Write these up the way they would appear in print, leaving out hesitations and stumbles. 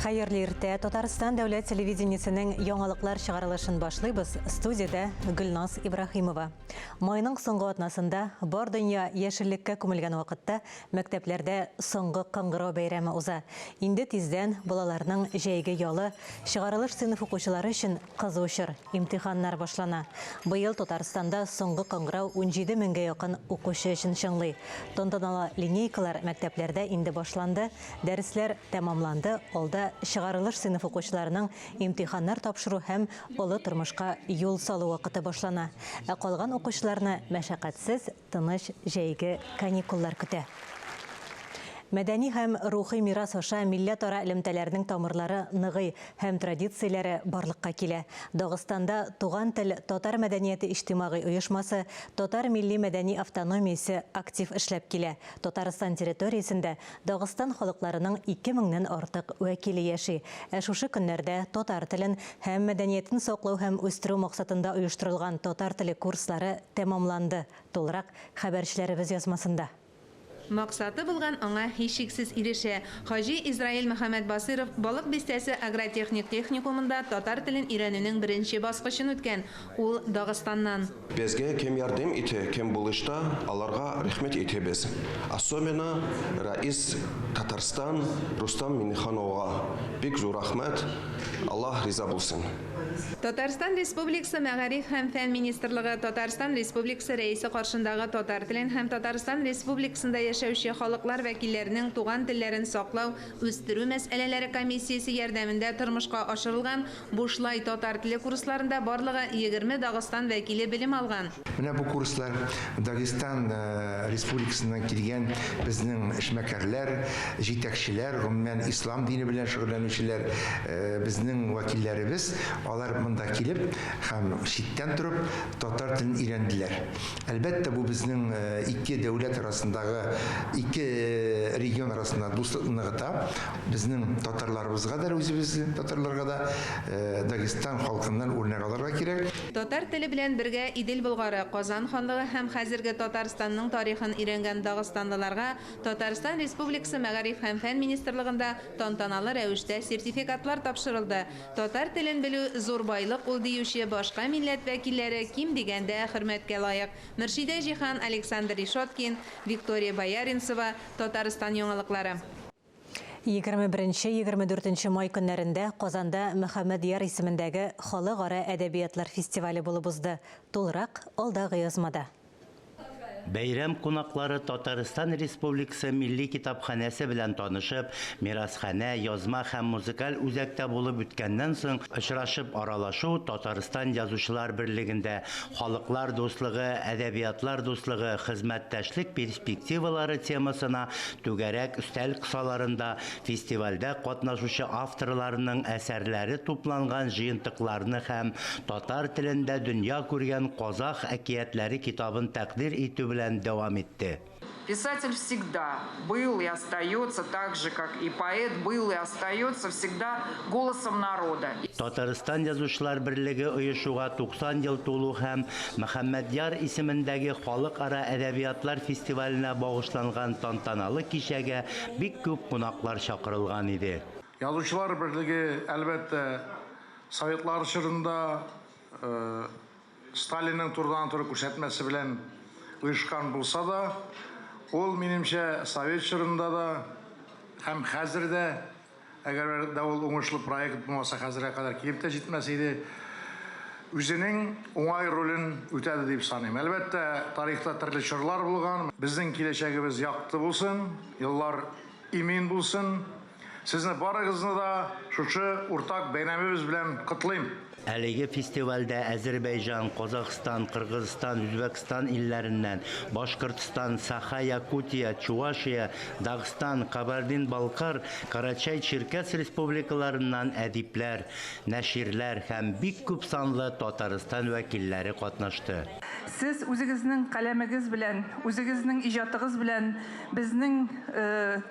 Хайырлы иртә. Татарстан дәүләт телевидениесенең яңалыклар чыгарылышын башлыйбыз. Студияда Гөлназ Ибрахимова. Майның соңгы атнасында бар дөнья яшеллеккә күмелгән вакытта мәктәпләрдә соңгы кыңгырау бәйрәме уза. Инде тиздән балаларның җәйге ялы чыгарылыш сыйныф укучылары өчен кызу чор, имтиханнар башлана. Быел Татарстанда соңгы кыңгырау 17 меңгә якын укучы өчен чыңлый. Тантаналы линейкалар мәктәпләрдә инде башланды, дәресләр тәмамланды. Алда чыгарылыш сыйныф укучыларының имтиханнар тапшыру һәм олы тормышка юл салу вакыты башлана. Ә калган укучыларны мәшәкатьсез, тыныч җәйге каникуллар көтә. Мәдәни һәм рухи мирас аша милләтара элемтәләрнең тамырлары ныгый һәм традицияләре барлыкка килә. Дагыстанда туган тел татар мәдәнияте иҗтимагый оешмасы татар милли мәдәни автономиясе актив эшләп килә. Татарстан территориясендә Дагыстан халыкларының 2000-нән артык вәкиле яши. Ә шушы көннәрдә татар телен һәм мәдәниятен саклау һәм үстерү максатында оештырылган татар теле курслары тәмамланды. Тулырак хәбәрчеләребез язмасында. Максаты булган аңа һичшиксез ирешә. Хаҗи Израиль Мөхәммәд Басиров балык бистәсе агротехник техникумында татар телен өйрәнүнең беренче баскычын үткән. Ул Дагыстаннан. Безгә кем ярдәм итә, кем булышта, аларга рәхмәт итәбез. Особенно Раис Татарстан Рустам Минихановга бик зур рәхмәт. Аллаһ риза булсын. Татарстан Республикасы Мәгариф һәм фән министрлыгы Татарстан Республикасы рәисе каршындагы татар телен һәм Татарстан Республикасында яшәүче халыклар вәкилләренең туган телләрен саклау, үстерү мәсьәләләре комиссиясе ярдәмендә тормышка ашырылган бушлай татар теле курсларында барлыгы 20 Дагыстан вәкиле белем алган. Менә бу курслар Дагыстан Республикасыннан килгән безнең эшмәкәрләр, җитәкчеләр, гомумән ислам дине белән шөгыльләнүчеләр, безнең вәкилләребез, алар монда килеп һәм читтән торып татар телен өйрәнделәр. Әлбәттә, бу безнең ике дәүләт арасындагы, ике регион арасында дуслыкны ныгыта. Безнең татарларыбызга да, үзебезнең татарларга да Дагыстан халкыннан үрнәк алырга кирәк. Татар теле белән бергә Идел Болгары, Казан ханлыгы һәм хәзерге Татарстанның тарихын өйрәнгән дагыстанлыларга Татарстан Республикасы Мәгариф һәм фән министрлыгында тантаналы рәвештә сертификатлар тапшырылды. Татар телен белү зур байлык ул диюче башка милләт вәкилләре ким дигәндә хөрмәткә лаек. Мөршидә Җихан, Александр Решоткин, Виктория Бояринцева, Татарстан яңалыклары. 21-24 май көннәрендә Казанда Мөхәммәд Яр исемендәге Халыкара әдәбиятлар фестивале булып узды. Тулырак алдагы язмада. Бәйрәм кунаклары Татарстан Республикасы Милли китапханәсе белән танышып, мирасханә, язма һәм музыкаль үзәктә булып үткәннән соң очрашып аралашу Татарстан язучылар берлегендә халыклар дуслыгы, әдәбиятлар дуслыгы, хезмәттәшлек перспективалары темасына түгәрәк өстәл кысаларында фестивальдә катнашучы авторларның әсәрләре тупланган җыентыкларны һәм татар телендә дөнья күргән казах әкиятләре китабын тәкъдир итү белән дәвам итте. Писатель всегда был и остается, так же, как и поэт был и остается всегда голосом народа. Татарстан язучылар берлеге оешуга 90 ел тулу һәм Мөхәммәд Яр исемендәге халыкара әдәбиятлар фестиваленә багышланган тантаналы кичәгә бик күп кунаклар чакырылган иде. Язучылар берлеге әлбәттә Советлар чорында Сталинның турыдан-туры күрсәтмәсе белән оешкан булса да, ул минемчә Совет чорында да һәм хәзер дә, әгәр дә ул уңышлы проект булмаса, хәзергә кадәр килеп тә җитмәс иде, үзенең уңай ролен үтәде дип саныйм. Әлбәттә, тарихта төрле чорлар булган. Безнең киләчәгебез якты булсын, еллар имин булсын. Сезне барыгызны да шушы уртак бәйрәмебез белән котлыйм. Әлеге фестивальдә Азербайҗан, Казахстан, Кыргызстан, Үзбәкстан илләреннән, Башкортстан, Саха-Якутия, Чувашия, Дагыстан, Кабардин-Балкар, Карачай-Черкес республикаларыннан әдипләр, нәширләр һәм бик күп санлы Татарстан вәкилләре катнашты. Сез үзегезнең каләмегез белән, үзегезнең иҗатыгыз белән безнең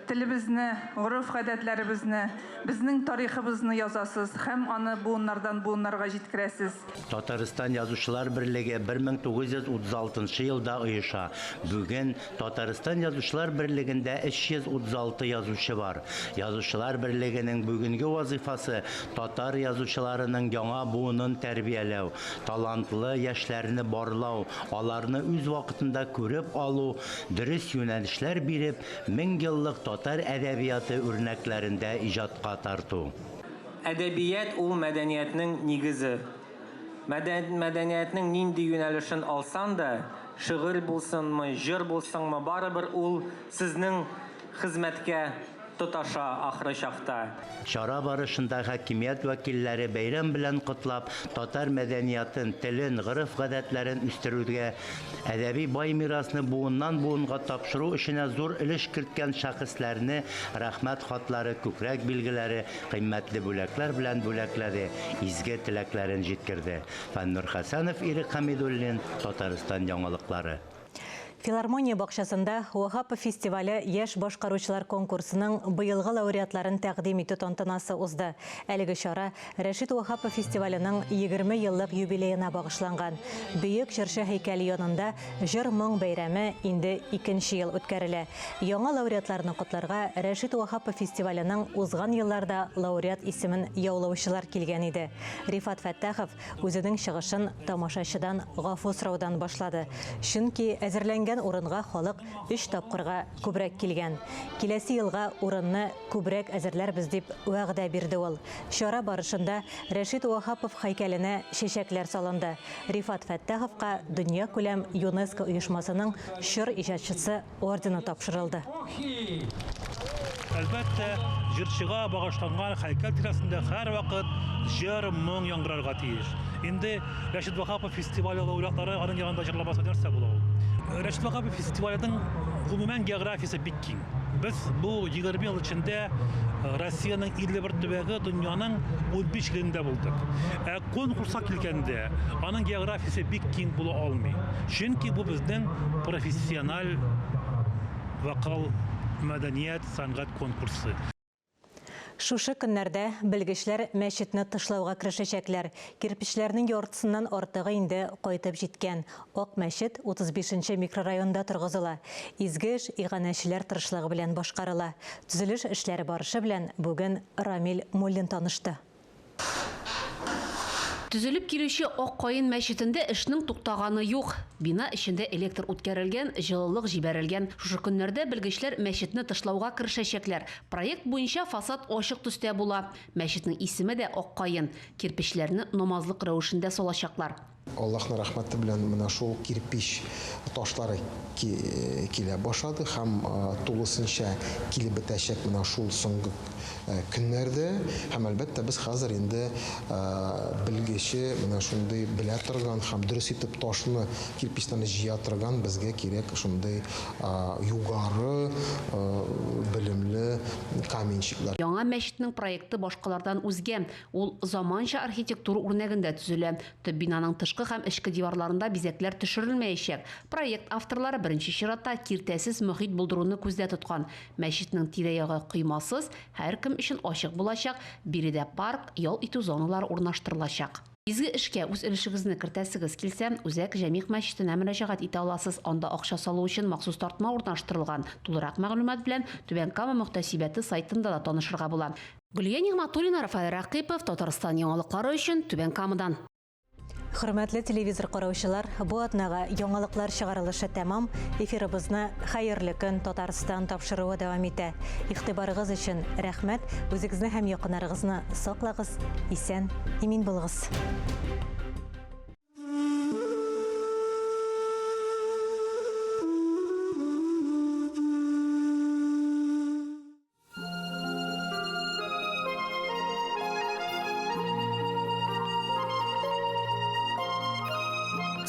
телебезне, гореф-гадәтләребезне, безнең тарихыбызны язасыз һәм аны буыннардан буыннарга урыннарга җиткерәсез. Татарстан Язучылар берлеге 1936 елда оеша. Бүген Татарстан Язучылар берлегендә 336 язучы бар. Язучылар берлегенең бүгенге вазифасы татар язучыларының яңа буынын тәрбияләү, талантлы яшьләрне барлау, аларны үз вакытында күреп алу, дөрес юнәлешләр биреп, 1000 еллык татар әдәбияты үрнәкләрендә иҗатка тарту. Әдәбият ул мәдәниятның нигезе. Мәдәниятның нинди юнәлешен алсан да, шигырь булсынмы, җыр булсынмы, барыбер ул сезнең хезмәткә тоташа ахры чакта. Чара барышында хакимият вәкилләре бәйрәм белән котлап, татар мәдәниятын, телен, гырыф-гадәтләрен үстерүгә, әдәби бай мирасны буыннан буынга тапшыру эшенә зур өлеш керткән шәхесләрне рәхмәт хатлары, күкрәк билгеләре, кыйммәтле бүләкләр белән бүләкләде, изге теләкләрен җиткерде. Фәннур Хәсәнов, Ирек Хәмидуллин, Татарстан яңалыклары. Филармония бакчасында Уахапов фестивале яшь башкаручылар конкурсының быелгы лауреатларын тәкъдим итү тантанасы узды. Әлеге чара Рәшит Уахапов фестиваленең 20 еллык юбилеена багышланган. Бөек җырчы һәйкәле янында җыр-моң бәйрәме инде 2нче ел үткәрелә. Яңа лауреатларны котларга Рәшит Уахапов фестиваленең узган елларда лауреат исемен яулаучылар килгән иде. Рифат Фәттахов үзенең чыгышын тамашачыдан гафу сораудан башлады. Чөнки әзерләнгән урынга халык 3 тапкырга күбрәк килгән. Киләсе елга урынны күбрәк әзерләрбез дип вәгъдә бирде ул. Чара барышында Рәшит Уахапов һәйкәленә чәчәкләр салынды. Рифат Фәттаховка дөнья күләм ЮНЕСКО оешмасының чор иҗатчысы ордены тапшырылды. Әлбәттә, җырчыга багышланган һәйкәл тирәсендә һәр вакыт җыр-моң яңгырарга тиеш. Инде Рәшит Уахапов фестивале лауреатлары аның янында җырламаса нәрсә була ул? Рәшит Уахапов фестиваленең гомумән географиясе бик киң. Без бу 20 ел эчендә Россиянең 51 төбәге, дөньяның 15 илендә булдык. Конкурска килгәндә аның географиясе бик киң була алмый. Чөнки бу безнең профессиональ вакыл мәдәният сәнгать конкурсы. Шушы көннәрдә белгечләр мәчетне тышлауга керешәчәкләр. Кирпечләрнең яртысыннан артыгы инде кайтып җиткән. Ак мәчет 35нче микрорайонда торгызыла. Изге эш иганәчеләр тырышлыгы белән башкарыла. Төзелеш эшләре барышы белән бүген Рамил Муллин танышты. Төзелеп килүче Ак Каен мәчетендә эшнең туктаганы юк. Бина эчендә электр үткәрелгән, җылылык җибәрелгән. Шушы көннәрдә белгечләр мәчетне тышлауга керешәчәкләр. Проект буенча фасад ачык төстә була. Мәчетнең исеме дә Ак Каен. Кирпечләрне намазлык рәвешендә салачаклар. Аллаһның рәхмәте белән менә шул кирпич ташлары килә башлады һәм тулысынча килеп бетәчәк менә шул соңгы көннәрдә. Һәм әлбәттә без хәзер инде белгече менә шундый белә торган һәм дөрес итеп ташны кирпичтән җыя торган безгә кирәк шундый югары белемле каменщиклар. Яңа мәчетнең проекты башкалардан үзгә. Ул заманча архитектура үрнәгендә төзелә. Төп бинаның тышкы һәм эчке диварларында бизәкләр төшерелмәячәк. Проект авторлары беренче чиратта киртәсез мөхит булдыруны күздә тоткан. Мәчетнең тирә-ягы коймасыз, һәркем өчен ачык булачак, биредә парк, ял итү зоналары урнаштырылачак. Изге эшкә үз өлешегезне кертәсегез килсә, Үзәк Җәмигъ мәчетенә мөрәҗәгать итә аласыз. Анда акча салу өчен махсус тартма урнаштырылган. Тулырак мәгълүмат белән Түбән Кама мөхтәсибәте сайтында да танышырга була. Гөлия Нигъмәтуллина, Рафаэль Рәкыйпов, Татарстан яңалыклары өчен Түбән Камадан. Хөрмәтле телевизор караучылар, бу атнага яңалыклар чыгарылышы тәмам. Эфирыбызны хәерле көн Татарстан тапшыруы дәвам итә. Игътибарыгыз өчен рәхмәт. Үзегезне һәм якыннарыгызны саклагыз, исән, имин булыгыз.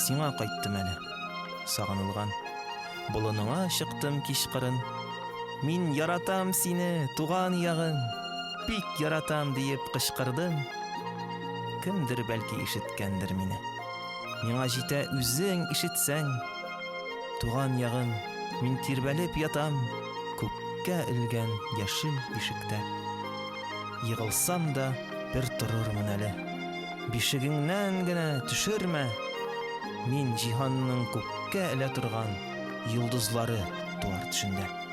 Сиңа кайттым әле, сагынылган. Болыныңа чыктым кичкырын. Мин яратам сине, туган ягым. Бик яратам диеп кычкырдым. Кемдер бәлки ишеткәндер мине. Миңа җитә үзең ишетсәң. Туган ягым, мин тирбәлеп ятам. Күккә элгән яшел ишектә. Егылсам да бер торырмын әле. бишегеңнән генә төшермә. Мин җиһанның күккә элә торган йолдызлары туар төшендә.